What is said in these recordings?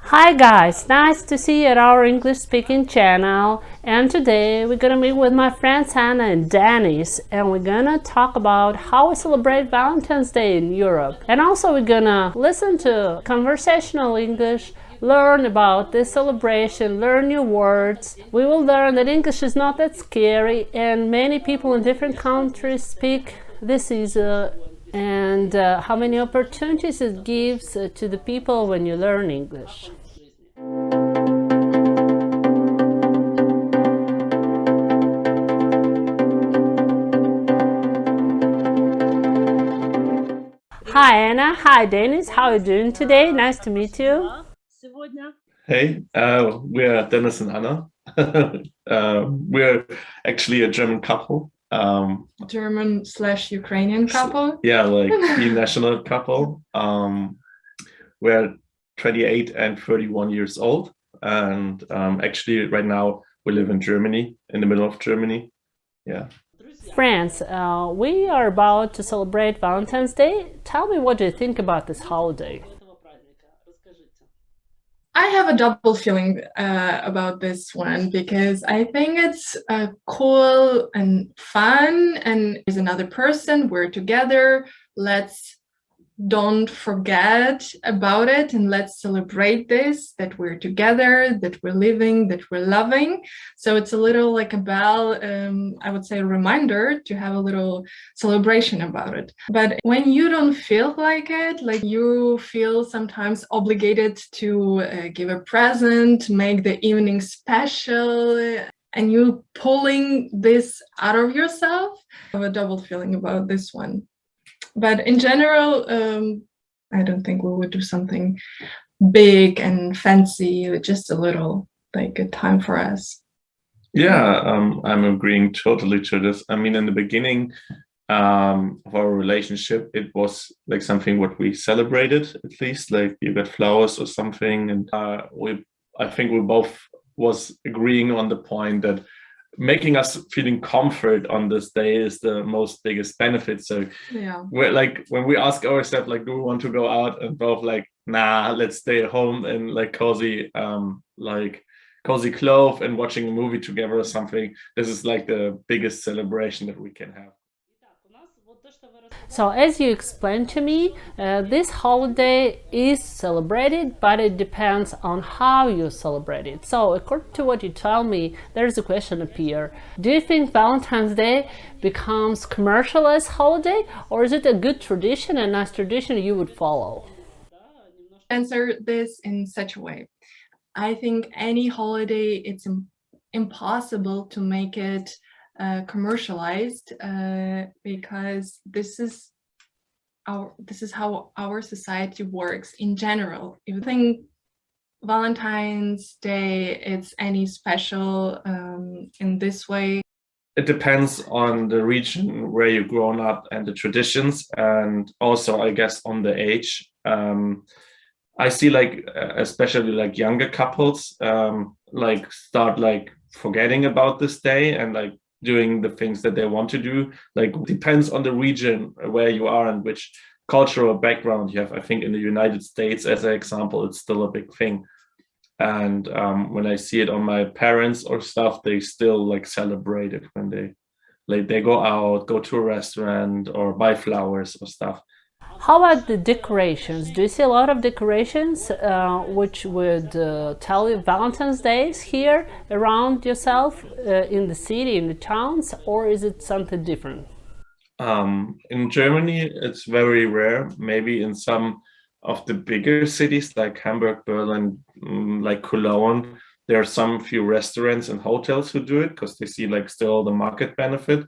Hi guys, nice to see you at our English speaking channel. And today we're gonna meet with my friends Hannah and Deniz, and we're gonna talk about how we celebrate Valentine's Day in Europe. And also we're gonna listen to conversational English, learn about this celebration, learn new words. We will learn that English is not that scary, and many people in different countries speak this easy, and how many opportunities it gives to the people when you learn English. Hi Anna, hi Deniz, how are you doing today? Nice to meet you. Hey, we're Dennis and Anna. We're actually a German couple. German/Ukrainian couple. Yeah, like national couple. We're 28 and 31 years old. And actually, right now, we live in Germany, in the middle of Germany. Yeah. Friends, we are about to celebrate Valentine's Day. Tell me, what do you think about this holiday? I have a double feeling about this one because I think it's cool and fun, and there's another person. We're together. Let's don't forget about it, and let's celebrate this, that we're together, that we're living, that we're loving. So it's a little like a bell, I would say a reminder to have a little celebration about it. But when you don't feel like it, like you feel sometimes obligated to give a present, make the evening special, and you pulling this out of yourself, I have a double feeling about this one. But in general, I don't think we would do something big and fancy, just a little, like a time for us. Yeah, I'm agreeing totally to this. I mean, in the beginning of our relationship, it was like something what we celebrated, at least, like you got flowers or something. And I think we both was agreeing on the point that making us feeling comfort on this day is the most biggest benefit. So Yeah. we're like, when we ask ourselves, like, do we want to go out, and both like, nah, let's stay at home and like cozy clothes and watching a movie together or something. This is like the biggest celebration that we can have. So, as you explained to me, this holiday is celebrated, but it depends on how you celebrate it. So, according to what you tell me, there's a question appear. Do you think Valentine's Day becomes commercialized holiday, or is it a good tradition and nice tradition you would follow? Answer this in such a way. I think any holiday, it's impossible to make it commercialized because this is how our society works in general. If you think Valentine's Day, it's any special in this way? It depends on the region where you've grown up and the traditions, and also, I guess, on the age. I see like especially like younger couples like start like forgetting about this day and like doing the things that they want to do. Like depends on the region where you are and which cultural background you have. I think in the United States, as an example, it's still a big thing. And when I see it on my parents or stuff, they still like celebrate it when they go out, go to a restaurant, or buy flowers or stuff. How about the decorations? Do you see a lot of decorations which would tell you Valentine's Days here around yourself in the city, in the towns, or is it something different? In Germany, it's very rare. Maybe in some of the bigger cities like Hamburg, Berlin, like Cologne, there are some few restaurants and hotels who do it because they see like still the market benefit,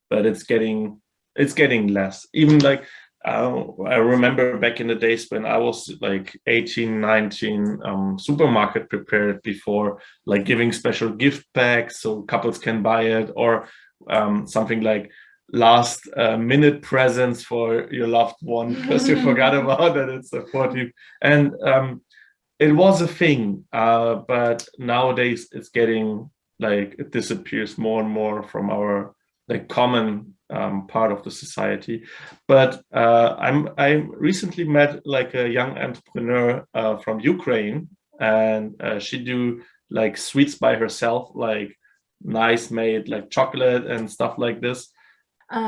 but it's getting less. Even like I remember back in the days when I was like 18, 19, supermarket prepared before, like giving special gift bags so couples can buy it, or something like last minute presents for your loved one because you forgot about it. It's a 40. And it was a thing, but nowadays it's getting like it disappears more and more from our like common part of the society. But I recently met like a young entrepreneur from Ukraine, and she do like sweets by herself, like nice made like chocolate and stuff like this.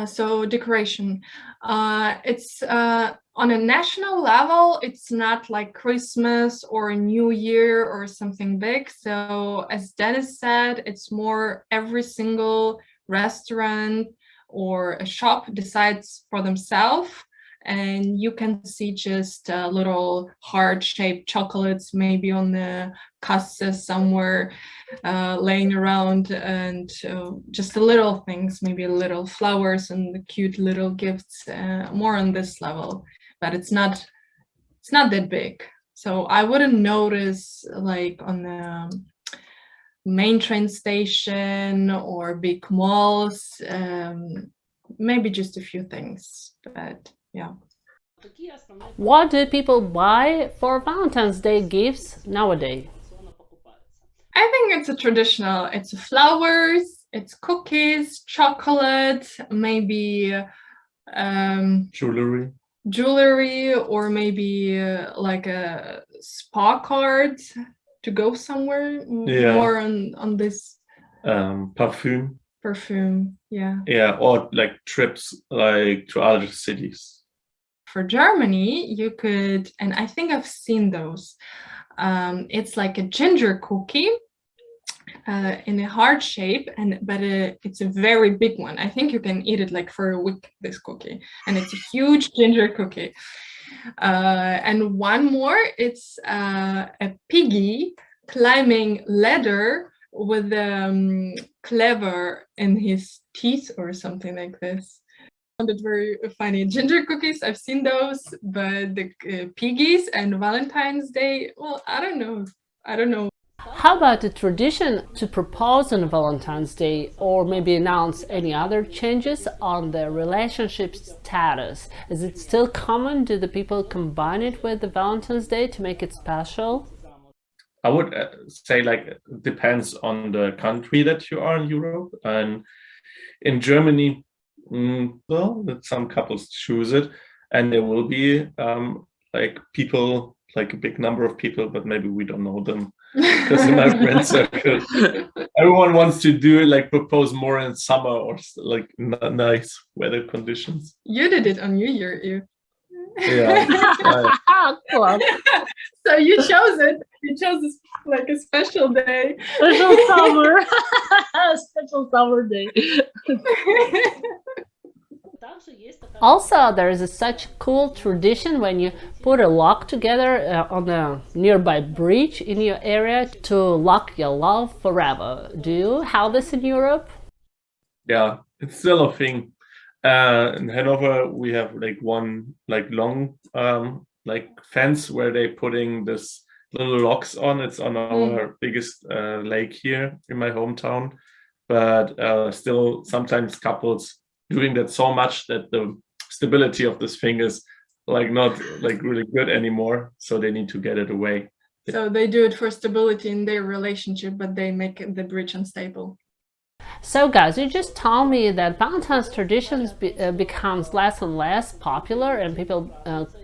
So decoration, it's on a national level, it's not like Christmas or New Year or something big. So as Deniz said, it's more every single restaurant or a shop decides for themselves. And you can see just little heart-shaped chocolates maybe on the kassa somewhere laying around, and just the little things, maybe little flowers and the cute little gifts, more on this level. But it's not that big. So I wouldn't notice like on the main train station or big malls, maybe just a few things, but yeah. What do people buy for Valentine's Day gifts nowadays? I think it's a traditional, it's flowers, it's cookies, chocolate, maybe jewelry, or maybe like a spa card to go somewhere. More on this perfume, yeah, or like trips like to other cities. For Germany, you could, and I think I've seen those, it's like a ginger cookie in a heart shape, but it's a very big one. I think you can eat it like for a week, this cookie, and it's a huge ginger cookie. And one more, it's a piggy climbing ladder with clever in his teeth or something like this. I found it very funny. Ginger cookies, I've seen those, but the piggies and Valentine's Day, well, I don't know. How about the tradition to propose on Valentine's Day, or maybe announce any other changes on the relationship status? Is it still common? Do the people combine it with the Valentine's Day to make it special? I would say like it depends on the country that you are in Europe. And in Germany, well, some couples choose it, and there will be like people, like a big number of people, but maybe we don't know them. Because in my friend circle, everyone wants to do it, like propose more in summer or like nice weather conditions. You did it on New Year Eve. Yeah. So you chose it. You chose this, like a special day. Special summer. Special summer day. Also, there is such cool tradition when you put a lock together on a nearby bridge in your area to lock your love forever. Do you have this in Europe? Yeah, it's still a thing. In Hanover, we have like one like long like fence where they putting this little locks on. It's on our biggest lake here in my hometown, but still sometimes couples doing that so much that the stability of this thing is like not like really good anymore, so they need to get it away. So they do it for stability in their relationship, but they make the bridge unstable. So guys, you just told me that Valentine's traditions becomes less and less popular, and people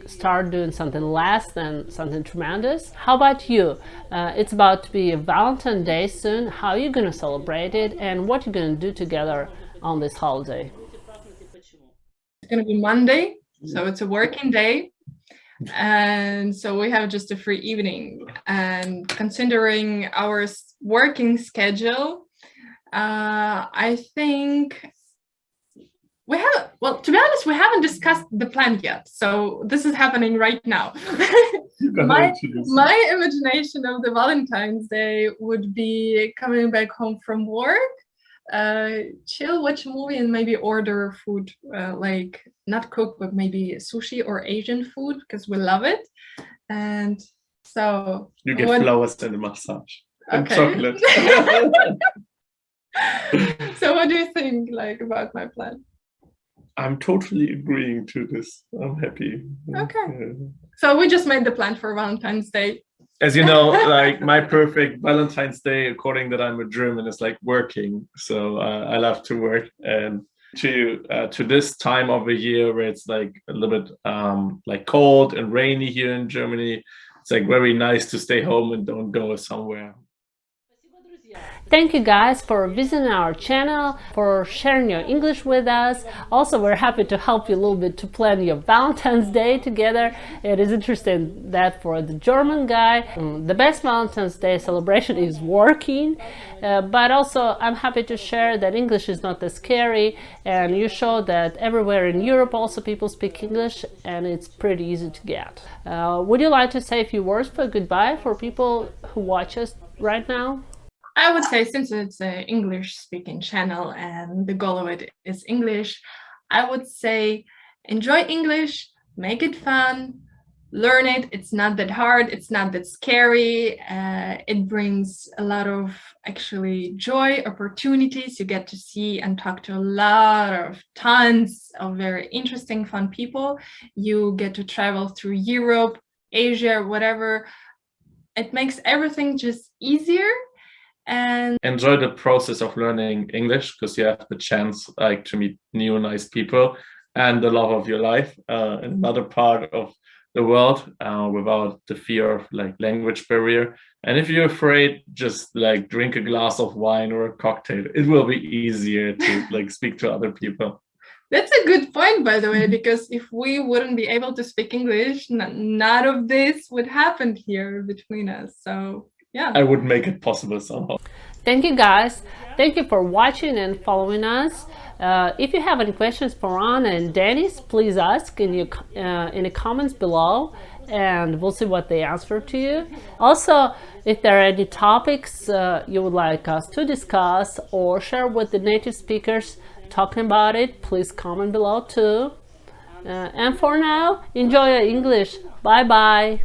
start doing something less than something tremendous. How about you? It's about to be a Valentine's Day soon. How are you going to celebrate it, and what you're going to do together on this holiday? It's going to be Monday, so it's a working day. And so we have just a free evening. And considering our working schedule, I think we have, well, to be honest, we haven't discussed the plan yet. So this is happening right now. My imagination of the Valentine's Day would be coming back home from work, chill, watch a movie, and maybe order food, like not cook, but maybe sushi or Asian food, because we love it. And so you get flowers and a massage and chocolate. So what do you think like about my plan? I'm totally agreeing to this. I'm happy. Okay. So we just made the plan for Valentine's Day. As you know, like my perfect Valentine's Day, according that I'm a German, is like working. So I love to work, and to this time of the year where it's like a little bit like cold and rainy here in Germany, it's like very nice to stay home and don't go somewhere. Thank you guys for visiting our channel, for sharing your English with us. Also, we're happy to help you a little bit to plan your Valentine's Day together. It is interesting that for the German guy, the best Valentine's Day celebration is working. But also, I'm happy to share that English is not that scary, and you show that everywhere in Europe also people speak English, and it's pretty easy to get. Would you like to say a few words for goodbye for people who watch us right now? I would say, since it's an English-speaking channel and the goal of it is English, I would say enjoy English, make it fun, learn it. It's not that hard, it's not that scary. It brings a lot of actually joy, opportunities. You get to see and talk to a lot of tons of very interesting, fun people. You get to travel through Europe, Asia, whatever. It makes everything just easier. And enjoy the process of learning English, because you have the chance like to meet new nice people and the love of your life in another part of the world without the fear of like language barrier. And if you're afraid, just like drink a glass of wine or a cocktail. It will be easier to like speak to other people. That's a good point, by the way, because if we wouldn't be able to speak English, none of this would happen here between us. So yeah, I would make it possible somehow. Thank you guys. Thank you for watching and following us. If you have any questions for Anna and Deniz, please ask in the comments below, and we'll see what they answer to you. Also, if there are any topics you would like us to discuss or share with the native speakers talking about it, please comment below too. And for now, enjoy your English. Bye bye.